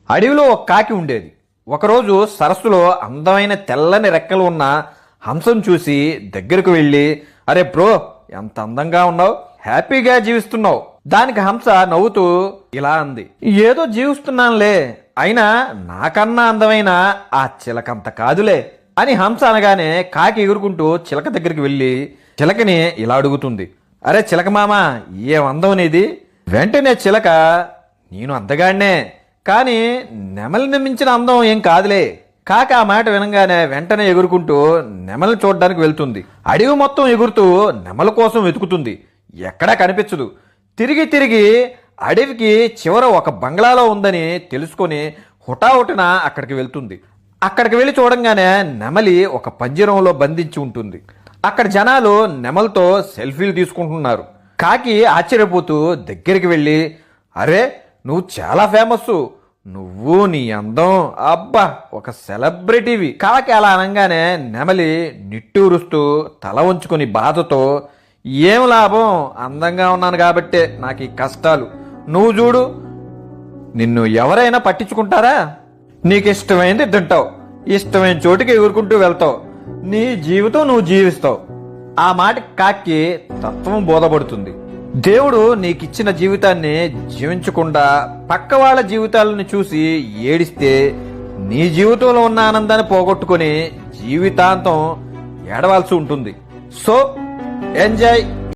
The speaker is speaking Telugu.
అడవిలో ఒక కాకి ఉండేది. ఒకరోజు సరస్సులో అందమైన తెల్లని రెక్కలు ఉన్న హంసను చూసి దగ్గరకు వెళ్ళి, అరే బ్రో, ఎంత అందంగా ఉన్నావు, హ్యాపీగా జీవిస్తున్నావు. దానికి హంస నవ్వుతూ ఇలా అంది, ఏదో జీవిస్తున్నానులే, అయినా నాకన్నా అందమైన ఆ చిలకంత కాదులే అని హంస అనగానే కాకి ఎగురుకుంటూ చిలక దగ్గరికి వెళ్ళి చిలకని ఇలా అడుగుతుంది, అరే చిలక మామ, ఏం అందం నీది. వెంటనే చిలక, నేను అందగాడినే, కానీ నెమలిని మించిన అందం ఏం కాదులే. కాకి ఆ మాట వినగానే వెంటనే ఎగురుకుంటూ నెమలిని చూడడానికి వెళ్తుంది. అడవి మొత్తం ఎగురుతూ నెమల కోసం వెతుకుతుంది. ఎక్కడా కనిపించదు. తిరిగి తిరిగి అడవికి చివర ఒక బంగ్లాలో ఉందని తెలుసుకొని హుటాహుటిన అక్కడికి వెళ్తుంది. అక్కడికి వెళ్ళి చూడంగానే నెమలి ఒక పంజరంలో బంధించి ఉంటుంది. అక్కడ జనాలు నెమలితో సెల్ఫీలు తీసుకుంటున్నారు. కాకి ఆశ్చర్యపోతూ దగ్గరికి వెళ్ళి, అరే నువ్వు చాలా ఫేమస్, నువ్వు నీ అందం, అబ్బా ఒక సెలబ్రిటీవి. కాకి అలా అనగానే నెమలి నిట్టూరుస్తూ తల ఉంచుకొని బాధతో, ఏం లాభం, అందంగా ఉన్నాను కాబట్టే నాకు ఈ కష్టాలు. నువ్వు చూడు, నిన్ను ఎవరైనా పట్టించుకుంటారా? నీకు ఇష్టమైంది తింటావు, ఇష్టమైన చోటుకి ఎగురుకుంటూ వెళ్తావు, నీ జీవితం నువ్వు జీవిస్తావు. ఆ మాట కాకి తత్వం బోధపడుతుంది. దేవుడు నీకిచ్చిన జీవితాన్ని జీవించకుండా పక్క వాళ్ళ జీవితాలను చూసి ఏడిస్తే నీ జీవితంలో ఉన్న ఆనందాన్ని పోగొట్టుకొని జీవితాంతం ఏడవాల్సి ఉంటుంది. So enjoy